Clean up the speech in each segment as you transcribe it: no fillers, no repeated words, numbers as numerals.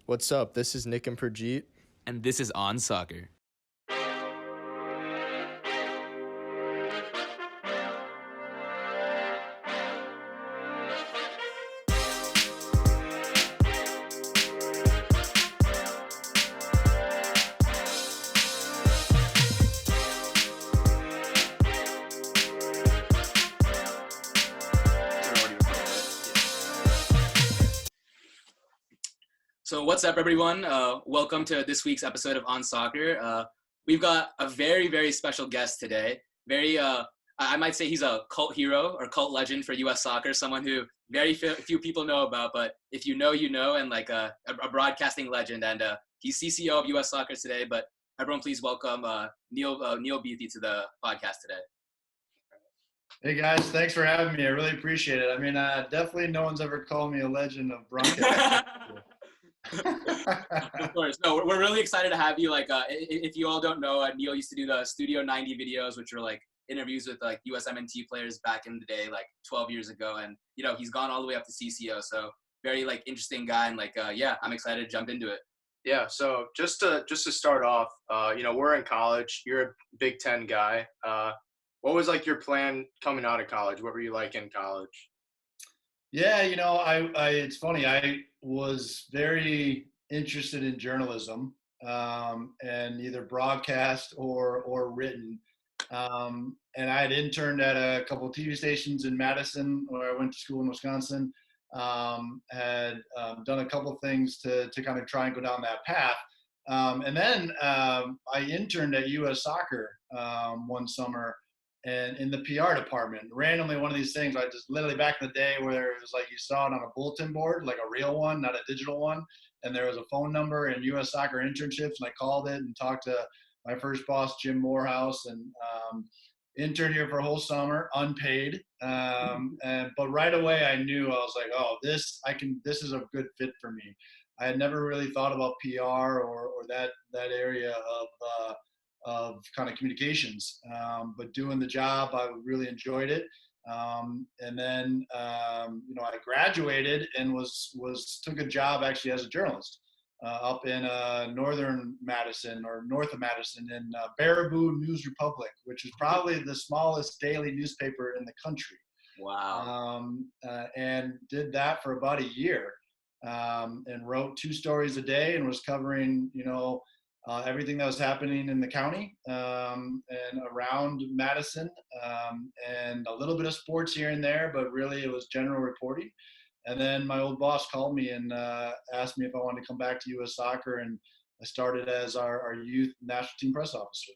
What's up? This is Nick and Prajeet. And this is On Soccer. So what's up, everyone? Welcome to this week's episode of On Soccer. We've got a very, very special guest today. I might say he's a cult hero or cult legend for U.S. soccer, someone who very few people know about, but if you know, you know, and like a broadcasting legend. And he's CCO of U.S. soccer today, but everyone please welcome Neil Buethe to the podcast today. Hey guys, thanks for having me. I really appreciate it. I mean, definitely no one's ever called me a legend of broadcasting. Of course. No, we're really excited to have you. Like, if you all don't know, Neil used to do the Studio 90 videos, which were like interviews with like USMNT players back in the day, like 12 years ago. And, you know, he's gone all the way up to CCO. So very like interesting guy. And like, yeah, I'm excited to jump into it. Yeah. So just to start off, you know, we're in college. You're a Big Ten guy. What was like your plan coming out of college? What were you like in college? Yeah, you know, it's funny. I was very interested in journalism, and either broadcast or written. And I had interned at a couple of TV stations in Madison, where I went to school in Wisconsin. Had done a couple of things to kind of try and go down that path. And then I interned at U.S. Soccer one summer. And in the PR department, randomly one of these things, I just literally back in the day where it was like you saw it on a bulletin board, like a real one, not a digital one. And there was a phone number in U.S. Soccer internships, and I called it and talked to my first boss, Jim Morehouse, and interned here for a whole summer, unpaid. But right away I knew, I was like, oh, this is a good fit for me. I had never really thought about PR or that area of kind of communications, but doing the job, I really enjoyed it. And then, you know, I graduated and took a job actually as a journalist up in northern Madison or north of Madison in Baraboo News Republic, which is probably the smallest daily newspaper in the country. Wow. And did that for about a year, and wrote 2 stories a day and was covering, you know, everything that was happening in the county and around Madison, and a little bit of sports here and there, but really it was general reporting. And then my old boss called me and asked me if I wanted to come back to U.S. Soccer, and I started as our youth national team press officer.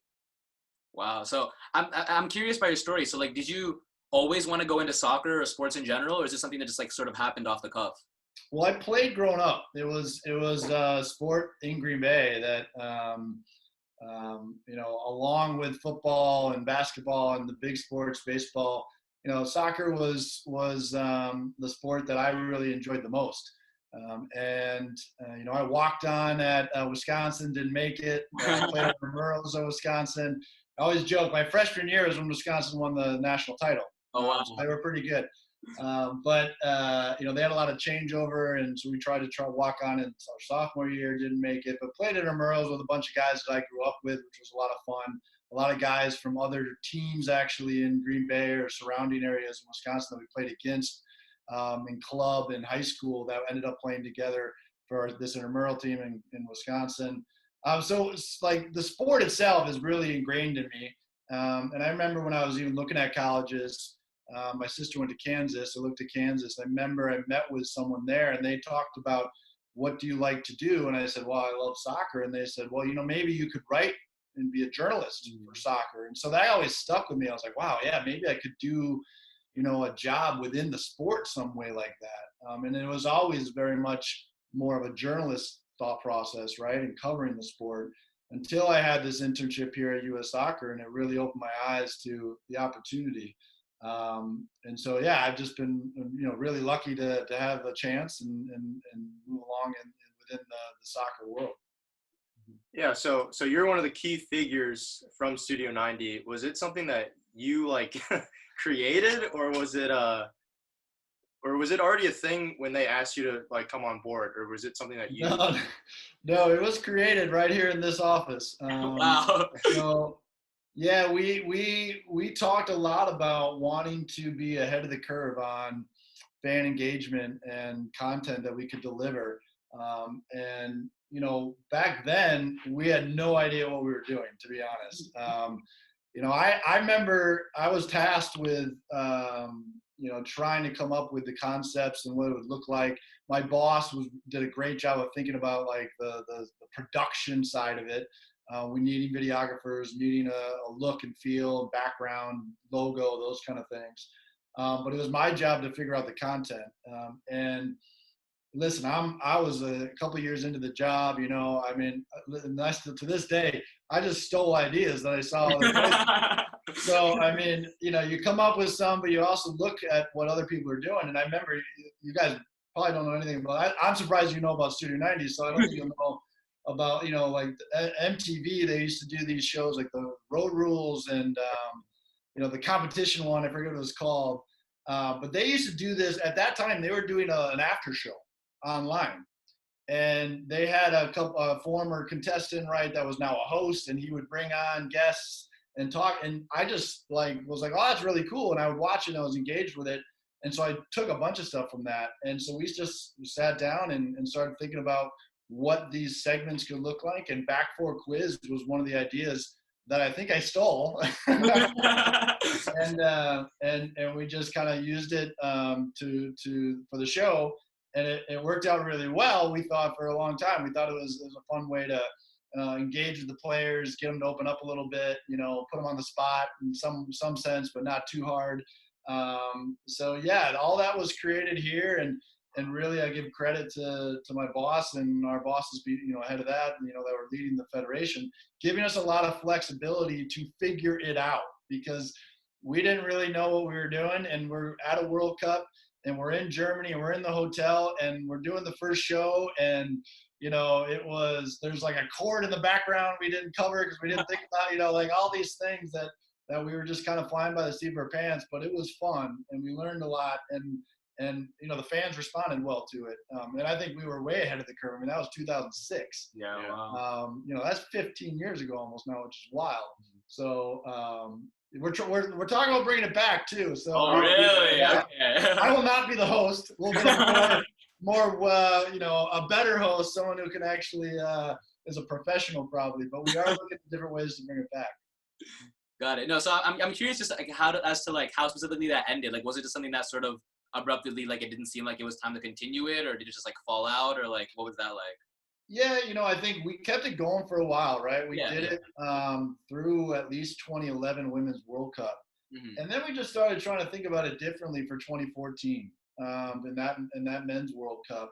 Wow. So I'm curious by your story. So like, did you always want to go into soccer or sports in general, or is this something that just like sort of happened off the cuff? Well, I played growing up. It was sport in Green Bay that, you know, along with football and basketball and the big sports, baseball, you know, soccer was the sport that I really enjoyed the most. You know, I walked on at Wisconsin, didn't make it. I played at Murrells at Wisconsin. I always joke, my freshman year is when Wisconsin won the national title. Oh, wow. So they were pretty good. But you know, they had a lot of changeover, and so we tried to walk on in our sophomore year, didn't make it, but played at Murrells with a bunch of guys that I grew up with, which was a lot of fun. A lot of guys from other teams actually in Green Bay or surrounding areas in Wisconsin that we played against in club and high school that ended up playing together for this intramural team in Wisconsin. So it's like the sport itself is really ingrained in me. And I remember when I was even looking at colleges, my sister went to Kansas. I looked at Kansas. I remember I met with someone there, and they talked about, what do you like to do? And I said, well, I love soccer. And they said, well, you know, maybe you could write and be a journalist for soccer. And so that always stuck with me. I was like, wow, yeah, maybe I could do, you know, a job within the sport some way like that. And it was always very much more of a journalist thought process, right, and covering the sport, until I had this internship here at U.S. Soccer, and it really opened my eyes to the opportunity. And so, yeah, I've just been, you know, really lucky to have a chance and move along within the soccer world. Yeah. So you're one of the key figures from Studio 90. Was it something that you like created, or was it or was it already a thing when they asked you to like come on board, or was it something that you? No, no, it was created right here in this office. Wow. So yeah, we talked a lot about wanting to be ahead of the curve on fan engagement and content that we could deliver. And back then we had no idea what we were doing, to be honest. I remember I was tasked with trying to come up with the concepts and what it would look like. My boss did a great job of thinking about like the production side of it. We needing videographers, needing a look and feel, background, logo, those kind of things. But it was my job to figure out the content. And listen, I was a couple of years into the job. I mean, to this day, I just stole ideas that I saw other places. So I mean, you come up with some, but you also look at what other people are doing. And I remember you guys probably don't know anything about. I'm surprised you know about Studio 90. So I don't think you'll know about like MTV. They used to do these shows like the Road Rules and the competition one. I forget what it was called. But they used to do this at that time. They were doing an after show online, and they had a former contestant, right, that was now a host, and he would bring on guests and talk. And I just was like, oh, that's really cool. And I would watch it and I was engaged with it. And so I took a bunch of stuff from that. And so we just sat down and started thinking about what these segments could look like. And Back Four Quiz was one of the ideas that I think I stole. and we just kind of used it for the show, and it worked out really well. We thought for a long time, we thought it was a fun way to engage with the players, get them to open up a little bit, put them on the spot in some sense, but not too hard. So yeah, all that was created here, and really I give credit to my boss and our bosses, ahead of that, that were leading the federation, giving us a lot of flexibility to figure it out, because we didn't really know what we were doing. And we're at a World Cup and we're in Germany and we're in the hotel and we're doing the first show. And, there's like a chord in the background we didn't cover because we didn't think about, like all these things that we were just kind of flying by the seat of our pants, but it was fun and we learned a lot. And the fans responded well to it. And I think we were way ahead of the curve. I mean, that was 2006. Yeah, wow. That's 15 years ago almost now, which is wild. So we're talking about bringing it back too. So oh, really? Yeah, okay. I will not be the host. We'll get more a better host, someone who can actually is a professional probably. But we are looking at different ways to bring it back. Got it. No, so I'm curious just like how specifically that ended. Like, was it just something that sort of abruptly, like it didn't seem like it was time to continue it, or did it just like fall out, or like what was that like? Yeah, I think we kept it going for a while, right? We did it through at least 2011 Women's World Cup. Mm-hmm. And then we just started trying to think about it differently for 2014 in that Men's World Cup.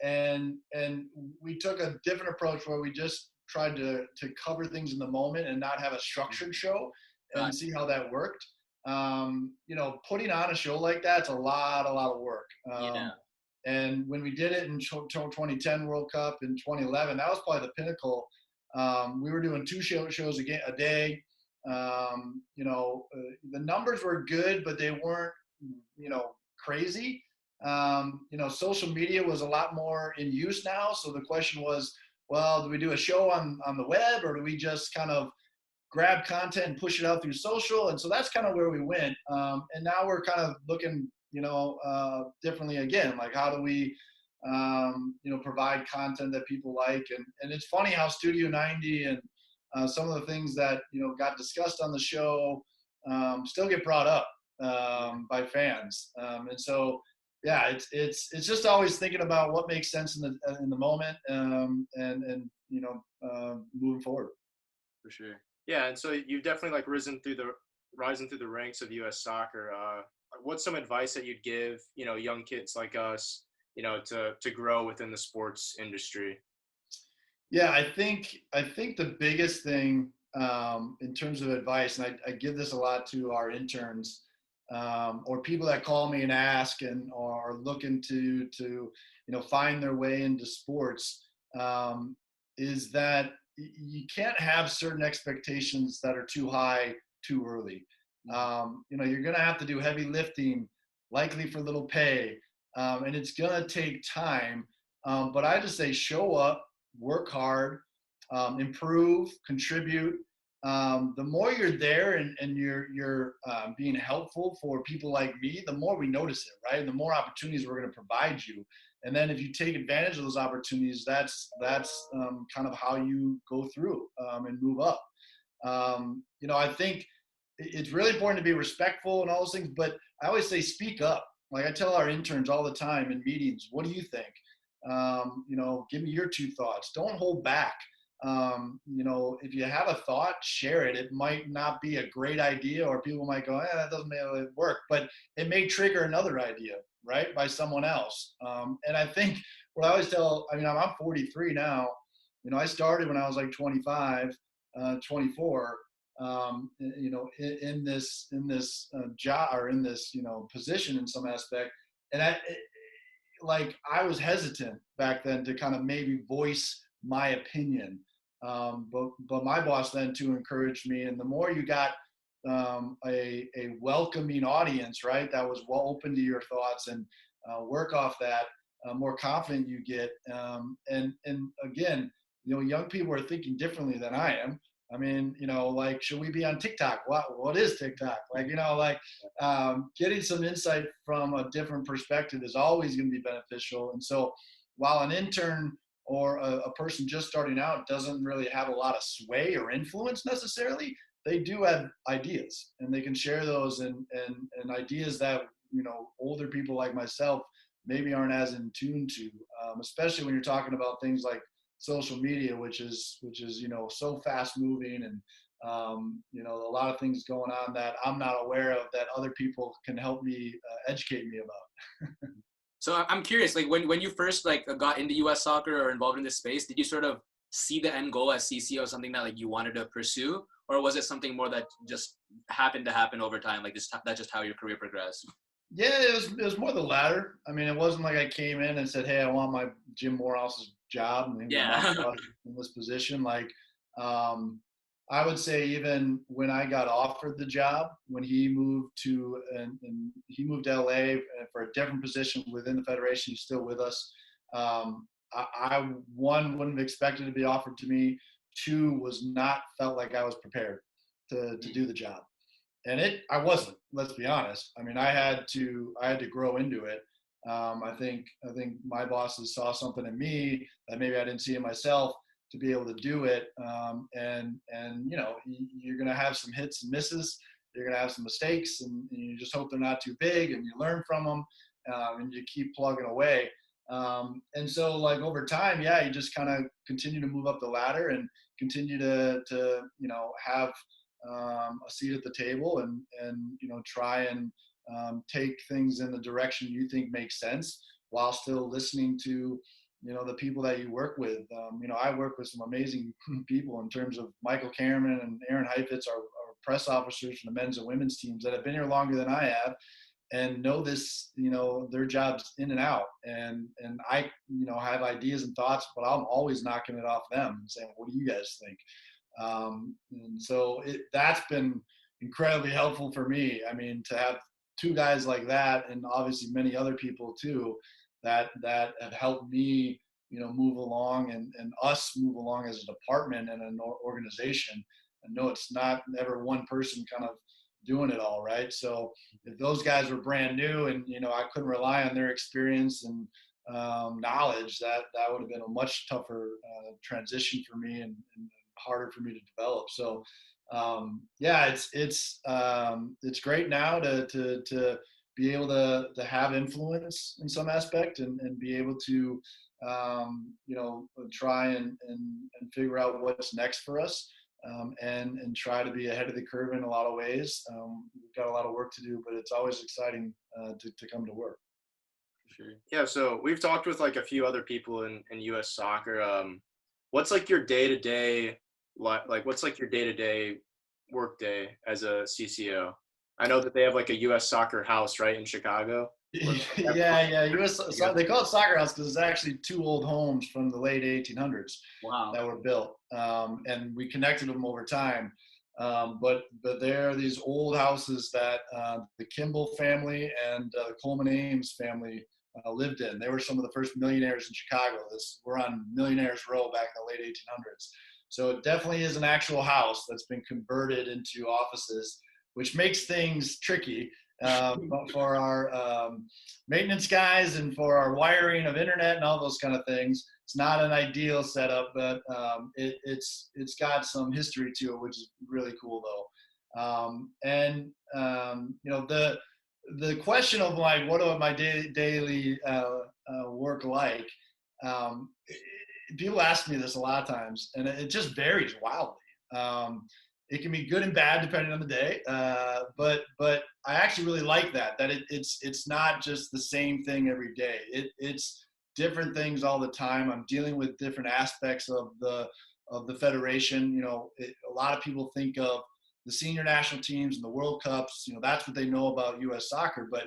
And we took a different approach where we just tried to cover things in the moment and not have a structured show and see how that worked. Putting on a show like that's a lot of work. And when we did it in 2010 World Cup in 2011, that was probably the pinnacle. We were doing 2 shows a day. The numbers were good, but they weren't, crazy. Social media was a lot more in use now. So the question was, well, do we do a show on the web, or do we just kind of grab content and push it out through social? And so that's kind of where we went. And now we're kind of looking, differently again, like how do we, provide content that people like. And it's funny how Studio 90 and some of the things that, got discussed on the show still get brought up by fans. And so, yeah, it's just always thinking about what makes sense in the moment and moving forward. For sure. Yeah, and so you've definitely like rising through the ranks of U.S. soccer. What's some advice that you'd give, young kids like us, to grow within the sports industry? Yeah, I think the biggest thing in terms of advice, and I give this a lot to our interns or people that call me and ask and are looking to find their way into sports, is that you can't have certain expectations that are too high too early. You're going to have to do heavy lifting likely for little pay, and it's gonna take time. But I just say show up, work hard, improve, contribute. The more you're there and you're being helpful for people like me, the more we notice it, right? And the more opportunities we're going to provide you. And then if you take advantage of those opportunities, that's kind of how you go through and move up. I think it's really important to be respectful and all those things, but I always say speak up. Like I tell our interns all the time in meetings, what do you think? Give me your two thoughts. Don't hold back. If you have a thought, share it. It might not be a great idea, or people might go, that doesn't really work, but it may trigger another idea, right, by someone else. And I think what I always tell, I'm 43 now. I started when I was like 25, 24. In this job, or in this position in some aspect, and I was hesitant back then to kind of maybe voice my opinion. But my boss then too encouraged me, and the more you got a welcoming audience, right, that was well open to your thoughts, and work off that, more confident you get. And again, young people are thinking differently than I am. Should we be on TikTok? What is TikTok? Getting some insight from a different perspective is always going to be beneficial. And so while an intern or a person just starting out doesn't really have a lot of sway or influence necessarily, they do have ideas, and they can share those, and ideas that, older people like myself maybe aren't as in tune to, especially when you're talking about things like social media, which is so fast moving, and a lot of things going on that I'm not aware of that other people can help me educate me about. So I'm curious, like when you first got into U.S. soccer or involved in this space, did you sort of see the end goal as CCO something that you wanted to pursue, or was it something more that just happened to happen over time, that's just how your career progressed? Yeah, it was more the latter. It wasn't like I came in and said, "Hey, I want my Jim Morehouse's job and Yeah. in this position." I would say even when I got offered the job, when he moved to LA for a different position within the federation, he's still with us. I one wouldn't have expected to be offered to me. Two, was not felt like I was prepared to do the job. And I wasn't, let's be honest. I had to grow into it. I think my bosses saw something in me that maybe I didn't see in myself to be able to do it. And you're going to have some hits and misses. You're going to have some mistakes, and you just hope they're not too big, and you learn from them, and you keep plugging away. And so over time, you just kind of continue to move up the ladder and continue to have a seat at the table, and try and take things in the direction you think makes sense, while still listening to the people that you work with. I work with some amazing people in terms of Michael Cameron and Aaron Heifetz, our press officers from the men's and women's teams, that have been here longer than I have, and know this, their jobs in and out. And I, have ideas and thoughts, but I'm always knocking it off them and saying, what do you guys think? And so that's been incredibly helpful for me. To have two guys like that, and obviously many other people too, that have helped me, move along, and us move along as a department and an organization. I know it's not ever one person kind of doing it all, right? So if those guys were brand new, and I couldn't rely on their experience and knowledge, that would have been a much tougher transition for me, and harder for me to develop. So it's great now to be able to have influence in some aspect, and be able to try and figure out what's next for us, and try to be ahead of the curve in a lot of ways. We've got a lot of work to do, but it's always exciting to come to work. Sure. Yeah, so we've talked with a few other people in US soccer. What's your day-to-day what's your day-to-day work day as a CCO? I know that they have a US soccer house right in Chicago. Yeah. They call it soccer house because it's actually two old homes from the late 1800s. Wow. That were built, and we connected them over time. But there are these old houses that the Kimball family and the Coleman Ames family lived in. They were some of the first millionaires in Chicago. We're on Millionaires Row back in the late 1800s. So it definitely is an actual house that's been converted into offices, which makes things tricky for our maintenance guys and for our wiring of internet and all those kind of things. It's not an ideal setup, but it's got some history to it, which is really cool though. The question of like, what are my daily work like? Um, People ask me this a lot of times, and it just varies wildly. It can be good and bad depending on the day, but I actually really like that it's not just the same thing every day. It's different things all the time. I'm dealing with different aspects of the federation. A lot of people think of the senior national teams and the World Cups. That's what they know about U.S. soccer, but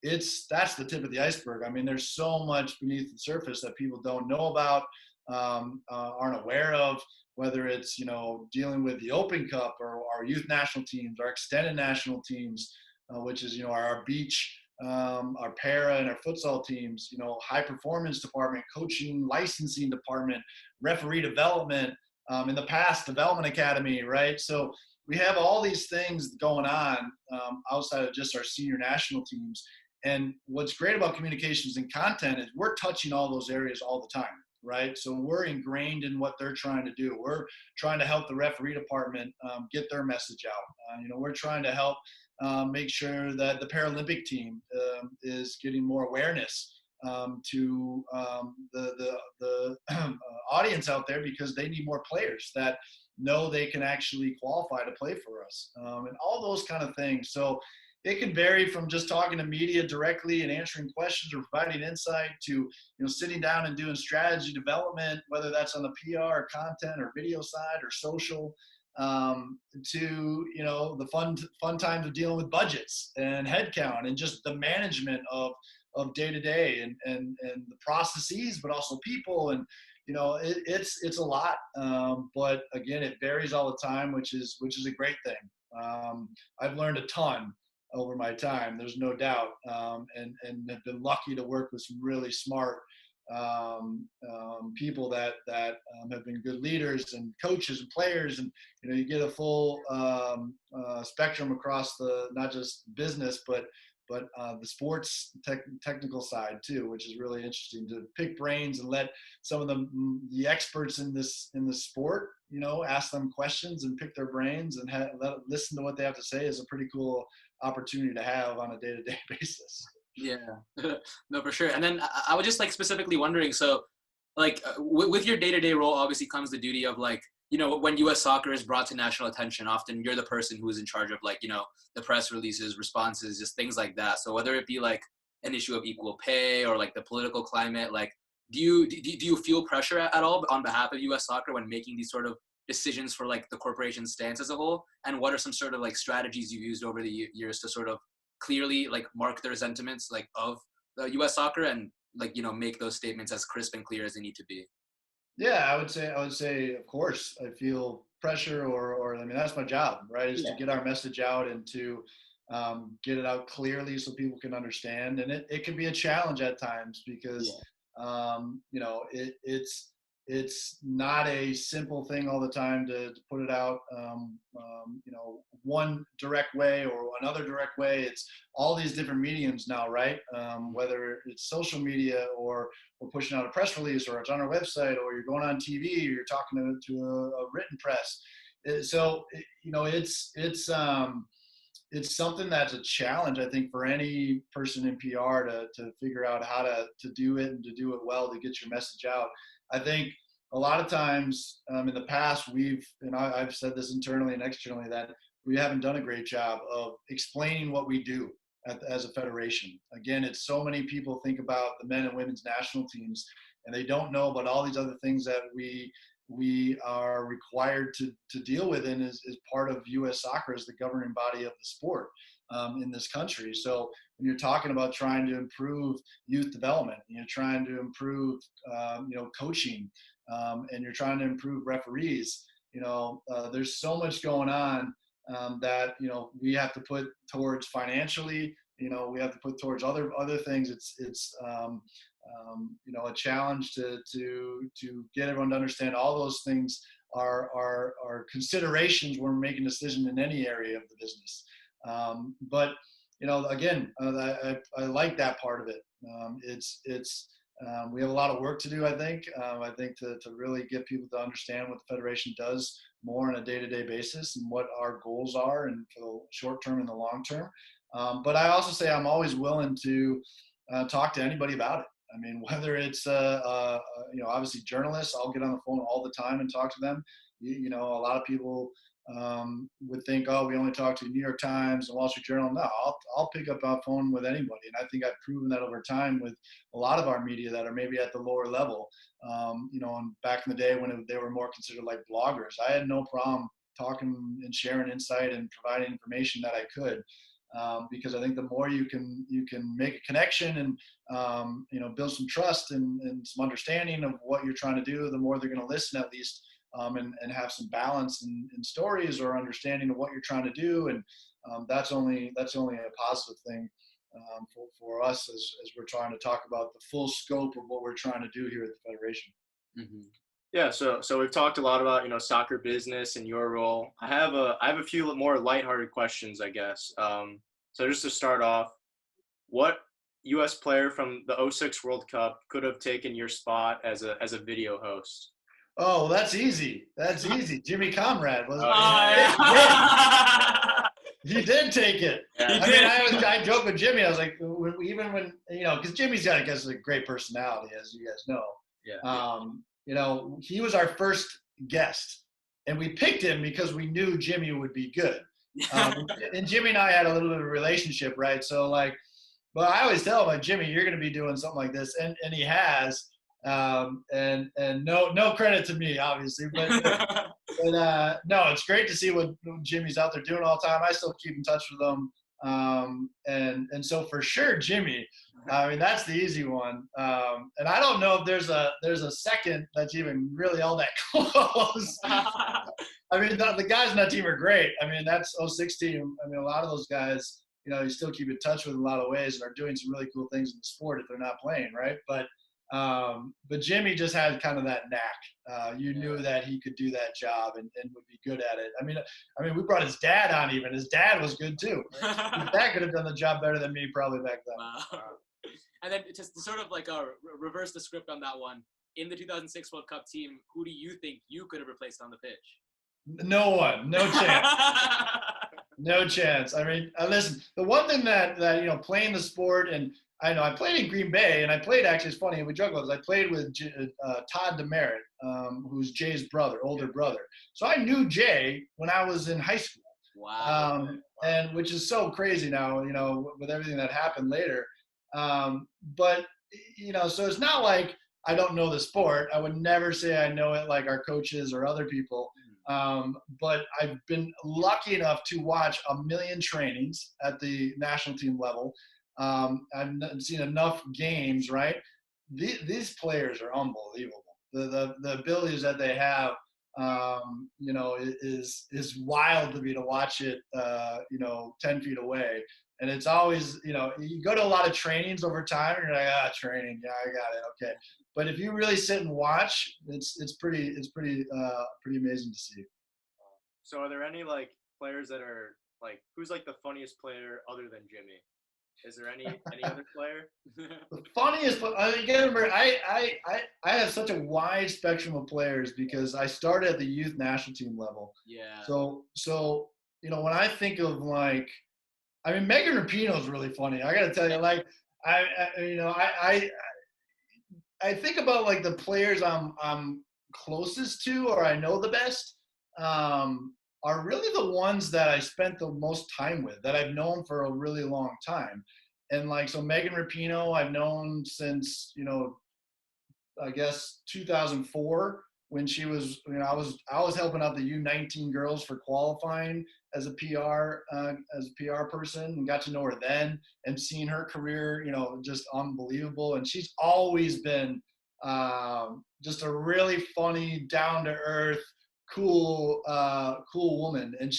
that's the tip of the iceberg. I mean, there's so much beneath the surface that people don't know about, aren't aware of, whether it's dealing with the Open Cup or our youth national teams, our extended national teams, which is our beach, our para and our futsal teams, high performance department, coaching, licensing department, referee development, in the past development academy, right? So we have all these things going on outside of just our senior national teams. And what's great about communications and content is we're touching all those areas all the time, right? So we're ingrained in what they're trying to do. We're trying to help the referee department get their message out. We're trying to help make sure that the Paralympic team is getting more awareness to the audience out there, because they need more players that know they can actually qualify to play for us, and all those kind of things. So it can vary from just talking to media directly and answering questions or providing insight to sitting down and doing strategy development, whether that's on the PR or content or video side or social, to the fun times of dealing with budgets and headcount and just the management of day to day and the processes, but also people. And it's a lot, but again, it varies all the time, which is a great thing. I've learned a ton over my time, there's no doubt, and have been lucky to work with some really smart people that have been good leaders and coaches and players. And you get a full spectrum across not just business, but the sports technical side too, which is really interesting to pick brains and let some of the experts in the sport, ask them questions and pick their brains and listen to what they have to say, is a pretty cool opportunity to have on a day-to-day basis. Yeah, no, for sure. And then I was just specifically wondering, so with your day-to-day role obviously comes the duty of when U.S. soccer is brought to national attention, often you're the person who is in charge of the press releases, responses, just things like that. So whether it be an issue of equal pay or the political climate, do you feel pressure at all on behalf of U.S. soccer when making these sort of decisions for the corporation's stance as a whole? And what are some sort of strategies you've used over the years to sort of clearly mark their sentiments of the U.S. soccer and make those statements as crisp and clear as they need to be? Yeah, I would say, of course, I feel pressure, or I mean, that's my job, right? Is to get our message out and to get it out clearly so people can understand. And it can be a challenge at times because, it's not a simple thing all the time to put it out, one direct way or another direct way. It's all these different mediums now, right? Whether it's social media or we're pushing out a press release, or it's on our website, or you're going on TV, or you're talking to a written press. So, it's something that's a challenge, I think, for any person in PR to figure out how to do it and to do it well, to get your message out. I think a lot of times in the past, I've said this internally and externally, that we haven't done a great job of explaining what we do as a federation. Again, it's so many people think about the men and women's national teams, and they don't know about all these other things that we are required to deal with, and is part of U.S. soccer as the governing body of the sport in this country. So when you're talking about trying to improve youth development, and you're trying to improve coaching, and you're trying to improve referees, There's so much going on that we have to put towards financially. We have to put towards other things. It's a challenge to get everyone to understand all those things are considerations when we're making a decision in any area of the business. But again, I like that part of it. We have a lot of work to do, I think. I think to really get people to understand what the Federation does more on a day-to-day basis and what our goals are, and for the short term and the long term. But I also say I'm always willing to talk to anybody about it. I mean, whether it's obviously journalists, I'll get on the phone all the time and talk to them. A lot of people would think, oh, we only talk to New York Times and Wall Street Journal. No, I'll pick up a phone with anybody, and I think I've proven that over time with a lot of our media that are maybe at the lower level. And back in the day when they were more considered like bloggers, I had no problem talking and sharing insight and providing information that I could. Because I think the more you can make a connection and build some trust and some understanding of what you're trying to do, the more they're going to listen at least, and have some balance in stories or understanding of what you're trying to do, and that's only a positive thing for us as we're trying to talk about the full scope of what we're trying to do here at the Federation. Mm-hmm. Yeah, so we've talked a lot about soccer business and your role. I have a few more lighthearted questions, I guess. So just to start off, what U.S. player from the 2006 World Cup could have taken your spot as a video host? Oh, well, that's easy. That's easy. Jimmy Comrade was. He did take it. Yeah. I joke with Jimmy. I was like, even when because Jimmy's got, I guess, a great personality, as you guys know. Yeah. He was our first guest, and we picked him because we knew Jimmy would be good. And Jimmy and I had a little bit of a relationship, right? So but I always tell him, like, Jimmy, you're going to be doing something like this, and he has. And no credit to me, obviously, but no, it's great to see what Jimmy's out there doing all the time. I still keep in touch with him. And so for sure, Jimmy, I mean, that's the easy one. And I don't know if there's a second that's even really all that close. I mean, the guys in that team are great. I mean, that's 2006 team. I mean, a lot of those guys, you still keep in touch with in a lot of ways and are doing some really cool things in the sport if they're not playing, right? But Jimmy just had kind of that knack. You knew that he could do that job and would be good at it. I mean, we brought his dad on even. His dad was good too. His dad could have done the job better than me probably back then. Wow. And then just to sort of reverse the script on that one, in the 2006 World Cup team, who do you think you could have replaced on the pitch? No one. No chance. No chance. I mean, listen, the one thing that playing the sport, and I know I played in Green Bay, and I played, actually, it's funny, we joke about this, I played with Todd Demerit, who's Jay's older brother. So I knew Jay when I was in high school. Wow. And which is so crazy now, with everything that happened later. But so it's not like I don't know the sport. I would never say I know it like our coaches or other people. But I've been lucky enough to watch a million trainings at the national team level. I've seen enough games, right? These players are unbelievable. The abilities that they have, is wild to me to watch it, 10 feet away. And it's always, you go to a lot of trainings over time and you're like, training. Yeah, I got it. Okay. But if you really sit and watch, it's pretty amazing to see. So are there any players that are who's the funniest player other than Jimmy? Is there any other player? The funniest, you gotta remember, I have such a wide spectrum of players because I started at the youth national team level. Yeah. So when I think of Megan Rapinoe is really funny. I gotta tell you, I think about the players I'm closest to or I know the best. Are really the ones that I spent the most time with, that I've known for a really long time. And so Megan Rapinoe, I've known since, I guess 2004 when she was, I was helping out the U19 girls for qualifying as a PR person, and got to know her then and seeing her career, just unbelievable. And she's always been just a really funny, down to earth, cool woman, and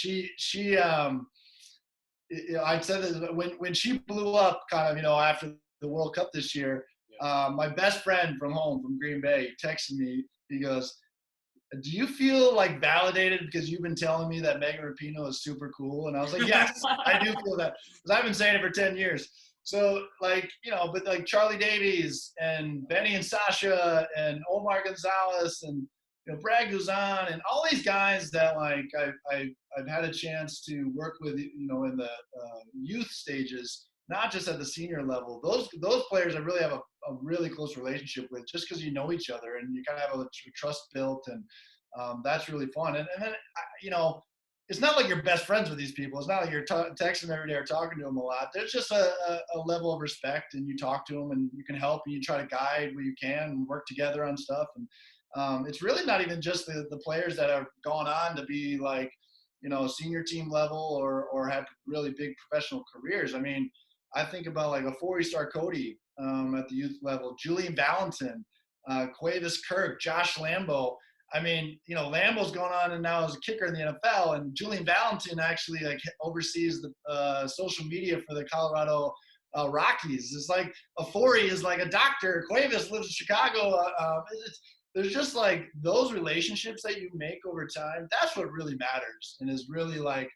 I said that when she blew up, kind of, after the World Cup this year, my best friend from home, from Green Bay, texted me. He goes, "Do you feel like validated because you've been telling me that Megan Rapinoe is super cool?" And I was like, "Yes, I do feel that because I've been saying it for 10 years." So but like Charlie Davies and Benny and Sasha and Omar Gonzalez and Brad Guzan and all these guys that like I've had a chance to work with in the youth stages, not just at the senior level. Those players I really have a really close relationship with, just because you know each other and you kind of have a trust built, and that's really fun. And then it's not like you're best friends with these people. It's not like you're texting them every day or talking to them a lot. There's just a level of respect, and you talk to them and you can help and you try to guide where you can and work together on stuff. And it's really not even just the players that have gone on to be like, senior team level or have really big professional careers. I mean, I think about like a 4-star Cody at the youth level, Julian Valentin, Quavis Kirk, Josh Lambo. I mean, Lambo's going on and now as a kicker in the NFL, and Julian Valentin actually like oversees the social media for the Colorado Rockies. It's like a Forey is like a doctor. Quavis lives in Chicago. There's just like those relationships that you make over time. That's what really matters, and is really like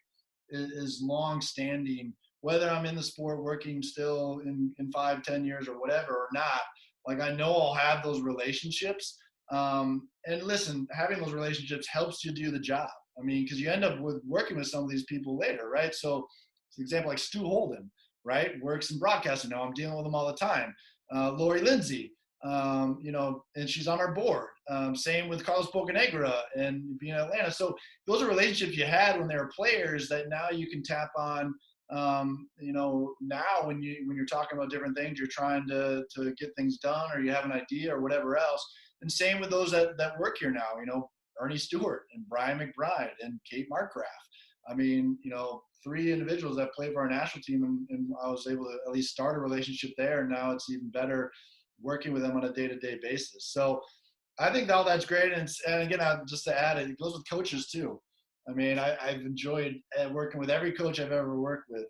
is long standing. Whether I'm in the sport working still in 5-10 years or whatever or not, like I know I'll have those relationships. And listen, having those relationships helps you do the job. I mean, because you end up working with some of these people later, right? So, for example, like Stu Holden, right, works in broadcasting now. I'm dealing with him all the time. Lori Lindsay, and she's on our board. Same with Carlos Bocanegra and being in Atlanta. So those are relationships you had when they were players that now you can tap on. Now when you're talking about different things, you're trying to get things done, or you have an idea or whatever else. And same with those that work here now, Ernie Stewart and Brian McBride and Kate Markgraf. I mean, 3 individuals that played for our national team, and I was able to at least start a relationship there. And now it's even better working with them on a day-to-day basis. So I think all that's great. And again, just to add, it goes with coaches too. I mean, I've enjoyed working with every coach I've ever worked with,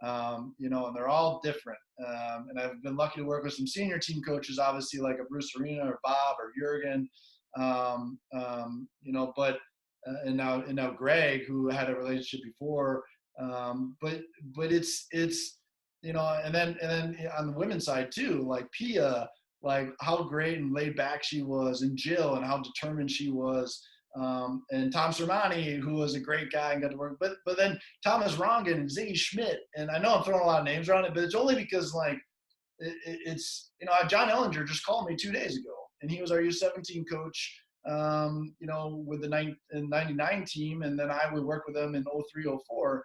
and they're all different. And I've been lucky to work with some senior team coaches, obviously like a Bruce Arena or Bob or Jurgen, but and now Greg, who had a relationship before. But it's and then on the women's side too, like Pia, like how great and laid back she was, and Jill, and how determined she was. And Tom Sermani, who was a great guy and got to work, but then Thomas Rongen and Ziggy Schmidt, and I know I'm throwing a lot of names around it, but it's only because like it's John Ellinger just called me 2 days ago, and he was our U17 coach, with the 99 team, and then I would work with them in 03, 04,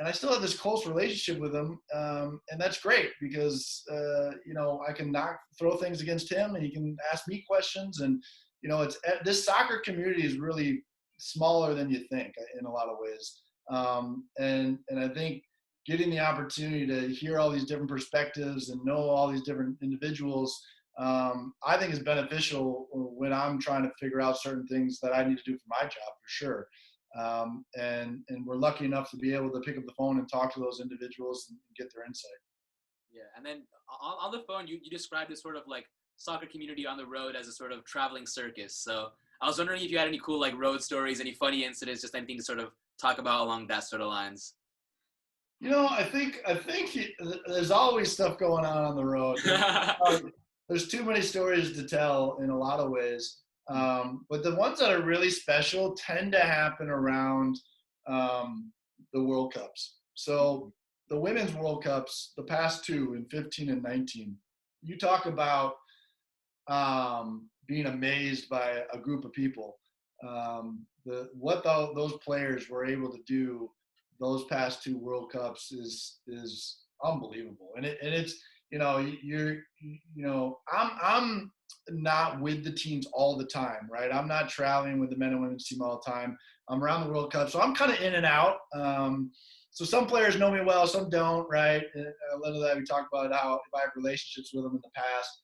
and I still have this close relationship with him, and that's great because I can throw things against him, and he can ask me questions, and it's this soccer community is really smaller than you think in a lot of ways. And I think getting the opportunity to hear all these different perspectives and know all these different individuals, I think is beneficial when I'm trying to figure out certain things that I need to do for my job, for sure. And we're lucky enough to be able to pick up the phone and talk to those individuals and get their insight. Yeah, and then on the phone, you described this sort of like soccer community on the road as a sort of traveling circus. So I was wondering if you had any cool like road stories, any funny incidents, just anything to sort of talk about along that sort of lines. I think there's always stuff going on the road. There's too many stories to tell in a lot of ways. But the ones that are really special tend to happen around the World Cups. So the Women's World Cups, the past 2 in 15 and 19, you talk about being amazed by a group of people. Those players were able to do those past 2 World Cups is unbelievable. And it's I'm not with the teams all the time, right? I'm not traveling with the men and women's team all the time. I'm around the World Cup, so I'm kind of in and out. So some players know me well, some don't, right? A little that we talked about how if I have relationships with them in the past.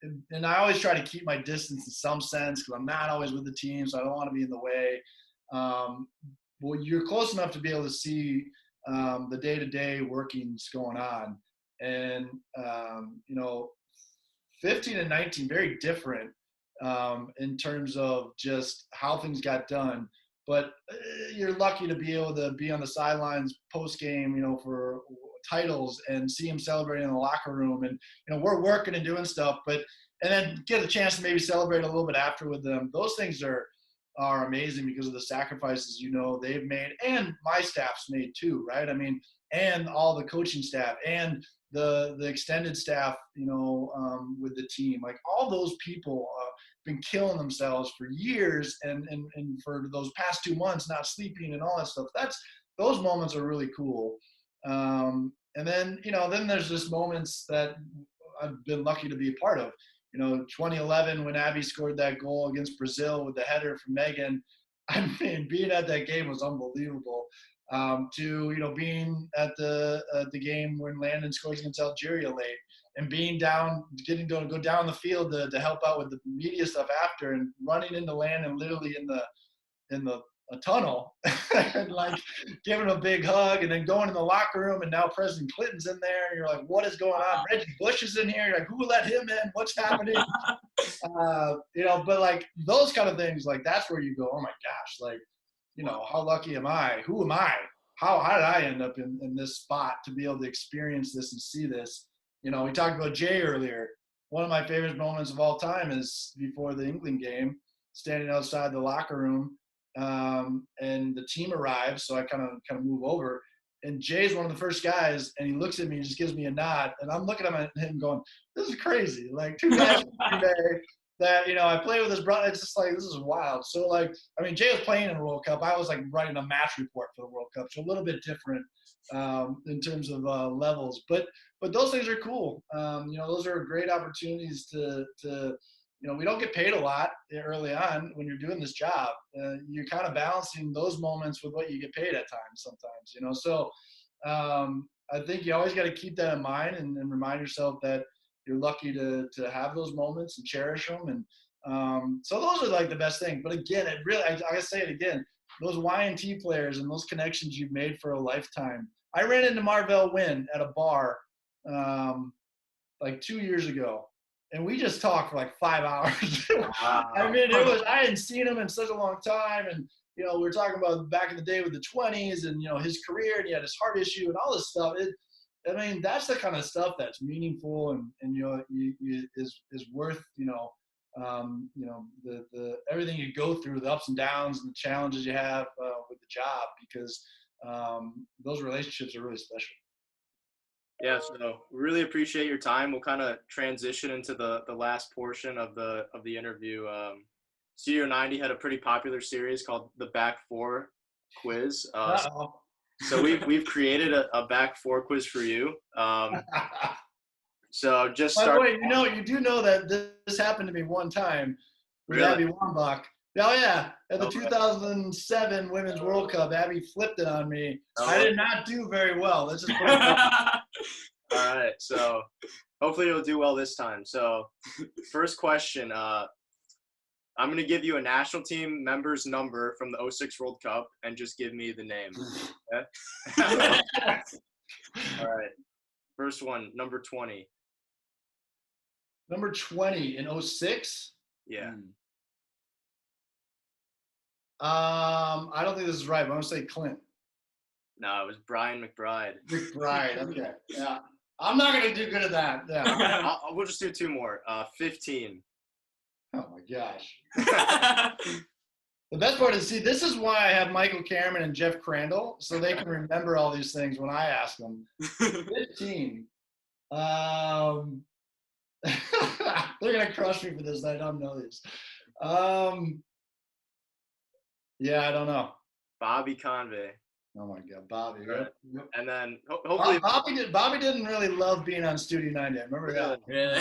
and I always try to keep my distance in some sense because I'm not always with the team, so I don't want to be in the way. Well, you're close enough to be able to see the day-to-day workings going on, and 15 and 19 very different in terms of just how things got done. But you're lucky to be able to be on the sidelines post game, for titles and see them celebrating in the locker room, and we're working and doing stuff, and then get a chance to maybe celebrate a little bit after with them. Those things are amazing because of the sacrifices they've made, and my staff's made too, right? I mean, and all the coaching staff and the extended staff, with the team, like all those people been killing themselves for years, and for those past 2 months not sleeping and all that stuff. Those moments are really cool. And then then there's just moments that I've been lucky to be a part of. 2011 when Abby scored that goal against Brazil with the header from Megan. I mean, being at that game was unbelievable. To being at the game when Landon scores against Algeria late, and being down, getting to go down the field to help out with the media stuff after, and running into Landon literally in the a tunnel and like giving him a big hug, and then going in the locker room, and now President Clinton's in there, and you're like, what is going on? Reggie Bush is in here. You're like, who let him in? What's happening? But like those kind of things, like that's where you go, oh my gosh, like, how lucky am I? Who am I? How did I end up in this spot to be able to experience this and see this? We talked about Jay earlier. One of my favorite moments of all time is before the England game, standing outside the locker room, and the team arrives. So I kind of move over, and Jay's one of the first guys, and he looks at me and just gives me a nod, and I'm looking at him going, this is crazy. Like two guys from Green Bay that, I play with his brother. It's just like, this is wild. So like, I mean, Jay was playing in the World Cup. I was like writing a match report for the World Cup. So a little bit different in terms of levels, but those things are cool. Those are great opportunities to we don't get paid a lot early on when you're doing this job. You're kind of balancing those moments with what you get paid at times sometimes, So I think you always got to keep that in mind, and remind yourself that you're lucky to have those moments and cherish them. And so those are like the best thing. But again, I gotta say it again, those Y&T players and those connections you've made for a lifetime. I ran into Marvell Wynn at a bar like 2 years ago, and we just talked for like 5 hours. Wow. I mean, I hadn't seen him in such a long time, and we were talking about back in the day with the 20s, and his career, and he had his heart issue and all this stuff. I mean, that's the kind of stuff that's meaningful, and is worth the everything you go through, the ups and downs and the challenges you have with the job, because those relationships are really special. Yeah, so really appreciate your time. We'll kind of transition into the last portion of the interview. Studio 90 had a pretty popular series called the Back Four Quiz. So we've created a Back Four quiz for you. So just By start. the way, you do know that this happened to me one time with Really? Abby Wambach. Oh yeah, at the Okay. 2007 Women's World Cup, Abby flipped it on me. Oh. I did not do very well. Let's just put it that way. All right, so hopefully you'll do well this time. So first question, I'm going to give you a national team member's number from the 06 World Cup, and just give me the name. Okay? All right, first one, number 20. Number 20 in 06? Yeah. I don't think this is right, but I'm going to say Clint. No, it was Brian McBride. McBride, okay. Yeah. I'm not going to do good at that. Yeah. We'll just do two more. 15. Oh, my gosh. The best part is, see, this is why I have Michael Cameron and Jeff Crandall, so they can remember all these things when I ask them. 15. They're going to crush me for this. I don't know this. Yeah, I don't know. Bobby Convey. Oh, my God. Bobby. Right. Yep. And then hopefully. Bobby didn't really love being on Studio 90. I remember that. Really?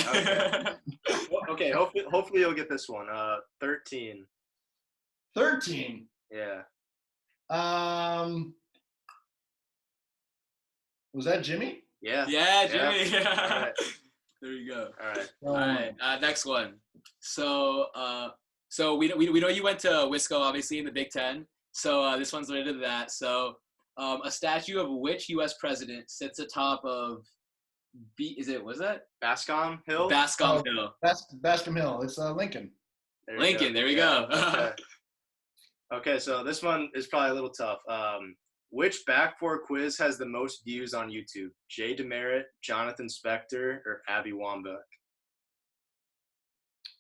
Okay, hopefully you'll get this one. 13. 13. Yeah. Was that Jimmy? Yeah. Yeah, Jimmy. All right. There you go. All right. All right. Next one. So, we know you went to Wisco, obviously in the Big Ten. So this one's related to that. So, a statue of which U.S. president sits atop of was that Bascom Hill. Bascom Hill? Bascom Hill. It's Lincoln. Lincoln. There we go. Okay, so this one is probably a little tough. Which back four quiz has the most views on YouTube? Jay Demerit, Jonathan Spector, or Abby Wambach?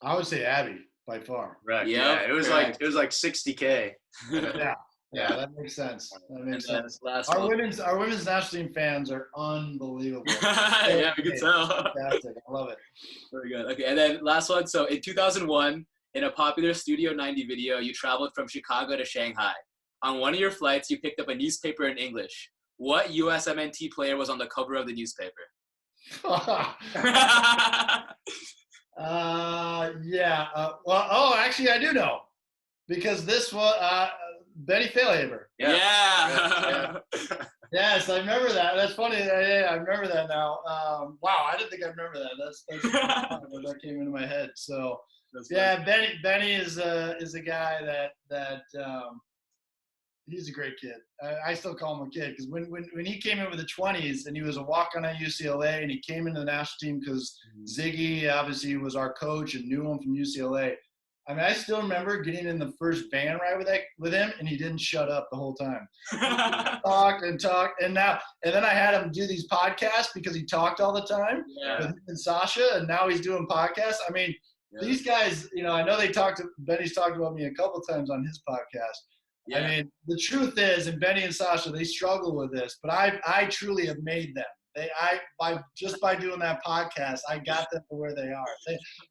I would say Abby by far. Right. Yep, Yeah, it was correct. like 60K. Yeah, that makes sense. That makes And then sense. last Our one. women's national team fans are unbelievable. Yeah, we can tell. Fantastic. I love it. Very good. Okay, and then last one. So in 2001, in a popular Studio 90 video, you traveled from Chicago to Shanghai. On one of your flights, you picked up a newspaper in English. What USMNT player was on the cover of the newspaper? Actually, I do know because this was Benny Failhaber. Yeah. Yes, I remember that. That's funny. Yeah, I remember that now. Wow, I didn't think I remember that. That's that came into my head. So yeah, Benny is a guy that he's a great kid. I still call him a kid because when he came in with the 20s and he was a walk-on at UCLA and he came into the national team because Ziggy obviously was our coach and knew him from UCLA. I mean, I still remember getting in the first van ride with him, and he didn't shut up the whole time. Talked, and then I had him do these podcasts because he talked all the time with him and Sasha, and now he's doing podcasts. I mean, these guys, I know Benny's talked about me a couple times on his podcast. Yeah. I mean, the truth is, and Benny and Sasha, they struggle with this, but I truly have made them. By doing that podcast, I got them to where they are.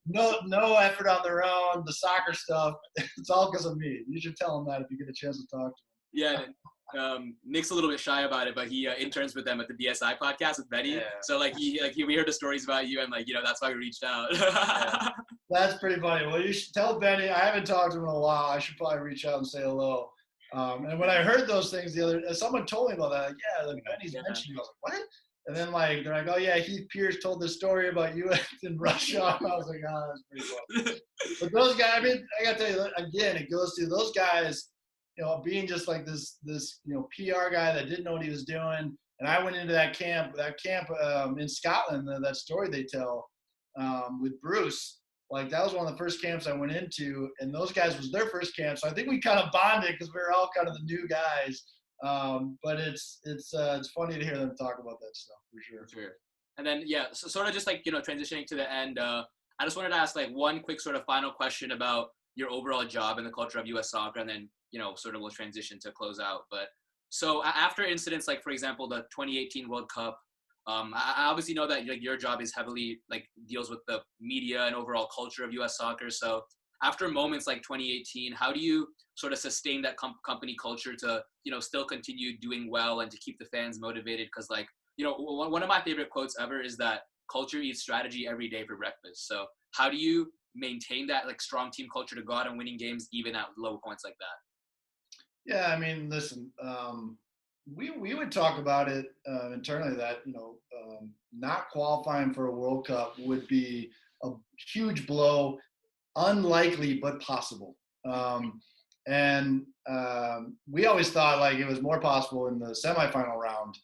No effort on their own. The soccer stuff, it's all because of me. You should tell them that if you get a chance to talk to them. Yeah, Nick's a little bit shy about it, but he interns with them at the BSI podcast with Benny. Yeah. So we heard the stories about you, and that's why we reached out. Yeah. That's pretty funny. Well, you should tell Benny. I haven't talked to him in a while. I should probably reach out and say hello. And when I heard those things someone told me about that. Benny's mentioned. I was like, what? And then they're like, oh yeah, Heath Pierce told this story about you in Russia. And I was like, oh, that's pretty funny. But those guys, I mean, I gotta tell you again, it goes to those guys, being just like this PR guy that didn't know what he was doing. And I went into that camp in Scotland, that story they tell with Bruce. Like that was one of the first camps I went into, and those guys was their first camp. So I think we kind of bonded because we were all kind of the new guys. But it's funny to hear them talk about that stuff for sure. Sure. And then so sort of just transitioning to the end, I just wanted to ask one quick sort of final question about your overall job and the culture of U.S. soccer, and then sort of we'll transition to close out. But so after incidents like, for example, the 2018 World Cup, I obviously know that your job is heavily deals with the media and overall culture of U.S. soccer. So after moments like 2018, how do you sort of sustain that company culture to still continue doing well and to keep the fans motivated? Because one of my favorite quotes ever is that culture eats strategy every day for breakfast. So how do you maintain that strong team culture to go out and winning games even at low points like that? Yeah, I mean, listen, we would talk about it internally that not qualifying for a World Cup would be a huge blow, unlikely but possible. We always thought it was more possible in the semifinal round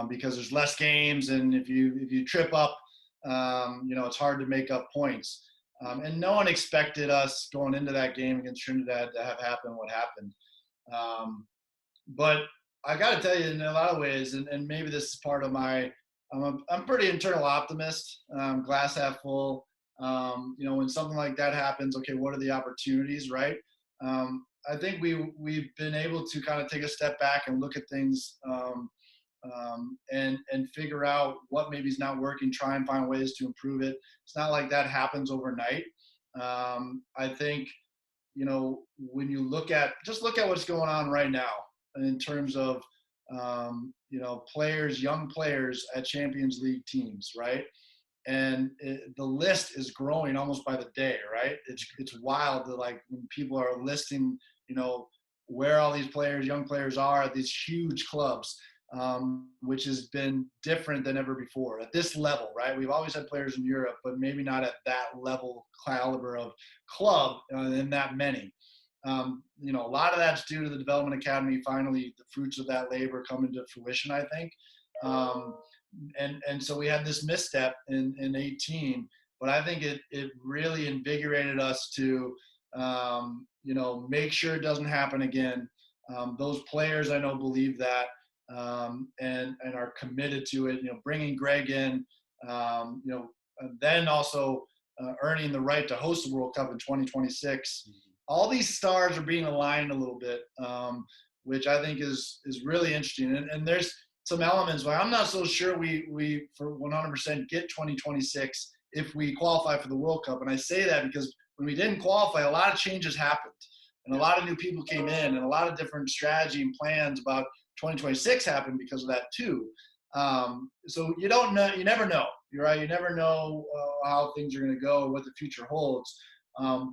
because there's less games, and if you trip up, it's hard to make up points. And no one expected us going into that game against Trinidad to have happened what happened. But I got to tell you, in a lot of ways, and maybe this is part of I'm a pretty internal optimist, glass half full. When something like that happens, okay, what are the opportunities, right? I think we've been able to kind of take a step back and look at things and figure out what maybe is not working, try and find ways to improve it. It's not like that happens overnight. I think, when you look at what's going on right now in terms of, young players at Champions League teams, right? And the list is growing almost by the day, right? It's wild that when people are listing, where all these young players are at these huge clubs. which has been different than ever before at this level, right? We've always had players in Europe, but maybe not at that level caliber of club and that many. A lot of that's due to the Development Academy. Finally, the fruits of that labor coming to fruition, I think. And so we had this misstep in 18, but I think it really invigorated us to, make sure it doesn't happen again. Those players I know believe that, and are committed to it. Bringing Greg in, and then also earning the right to host the World Cup in 2026. All these stars are being aligned a little bit, which I think is really interesting. And there's some elements where I'm not so sure we for 100% get 2026 if we qualify for the World Cup. And I say that because when we didn't qualify, a lot of changes happened. And a lot of new people came in, and a lot of different strategy and plans about 2026 happened because of that too. So you don't know, you never know. You're right. You never know how things are going to go or what the future holds.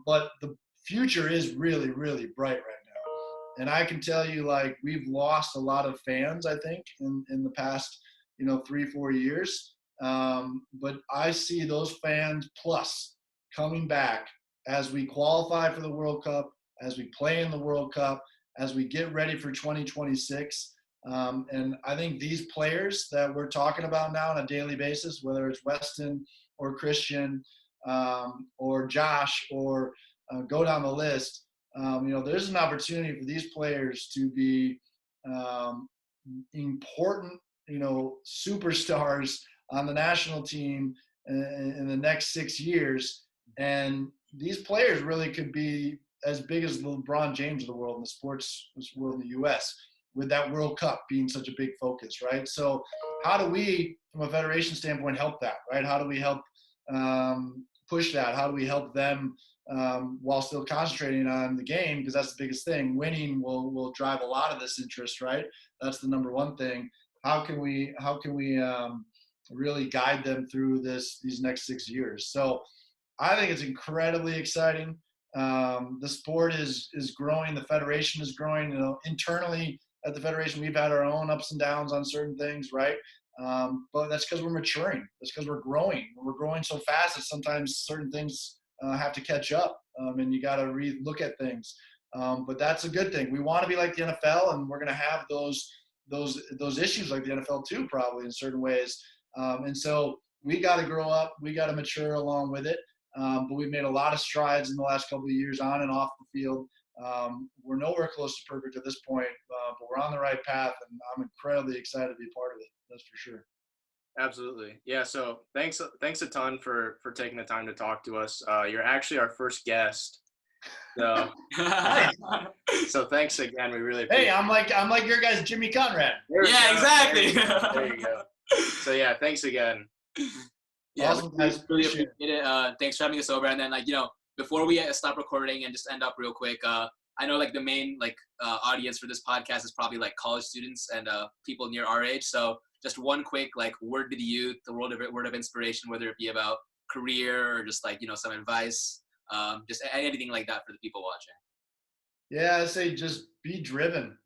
But the future is really, really bright right now. And I can tell you, like, we've lost a lot of fans, I think, in the past, 3-4 years. But I see those fans plus coming back as we qualify for the World Cup, as we play in the World Cup, as we get ready for 2026. And I think these players that we're talking about now on a daily basis, whether it's Weston or Christian or Josh or go down the list, there's an opportunity for these players to be important, superstars on the national team in the next 6 years. And these players really could be as big as LeBron James of the world in the sports world in the U.S., with that World Cup being such a big focus, right? So how do we, from a federation standpoint, help that, right? How do we help push that? How do we help them while still concentrating on the game? Because that's the biggest thing. Winning will drive a lot of this interest, right? That's the number one thing. How can we really guide them through these next 6 years? So I think it's incredibly exciting. The sport is growing. The federation is growing. Internally at the federation, we've had our own ups and downs on certain things, right? But that's because we're maturing. That's because we're growing. We're growing so fast that sometimes certain things have to catch up, and you got to re-look at things. But that's a good thing. We want to be like the NFL, and we're going to have those issues like the NFL too, probably in certain ways. And so we got to grow up. We got to mature along with it. But we've made a lot of strides in the last couple of years on and off the field. We're nowhere close to perfect at this point, but we're on the right path, and I'm incredibly excited to be a part of it. That's for sure. Absolutely. Yeah. So thanks a ton for taking the time to talk to us. You're actually our first guest. So, so thanks again. We really appreciate Hey, I'm like your guys, Jimmy Conrad. Yeah, exactly. There you go. So yeah, thanks again. Yeah, Awesome, guys. really appreciate it. Thanks for having us over. And then, before we stop recording and just end up real quick, I know the main audience for this podcast is probably college students and people near our age. So just one quick word to the youth, the word of inspiration, whether it be about career or just some advice, just anything like that for the people watching. Yeah, I say just be driven.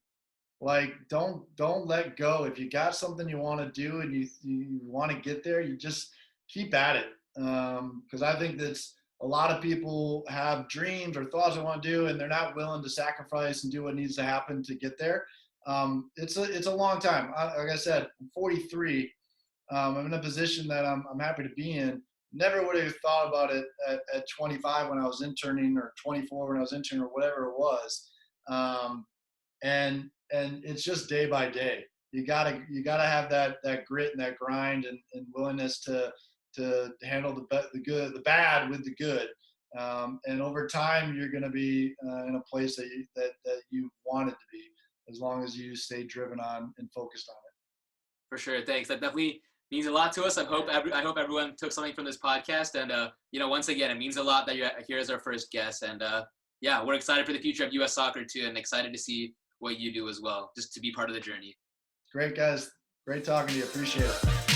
Don't let go. If you got something you want to do and you want to get there, you just keep at it. Because I think that's a lot of people have dreams or thoughts they want to do, and they're not willing to sacrifice and do what needs to happen to get there. It's a long time. Like I said, I'm 43. I'm in a position that I'm happy to be in. Never would have thought about it at 25 when I was interning, or 24 when I was interning, or whatever it was. And it's just day by day. You gotta have that grit and that grind and willingness to handle the bad with the good. And over time, you're going to be in a place that you wanted to be, as long as you stay driven on and focused on it. For sure. Thanks. That definitely means a lot to us. I hope everyone took something from this podcast. And, once again, it means a lot that you're here as our first guest. And, we're excited for the future of U.S. soccer, too, and excited to see what you do as well, just to be part of the journey. Great, guys. Great talking to you. Appreciate it.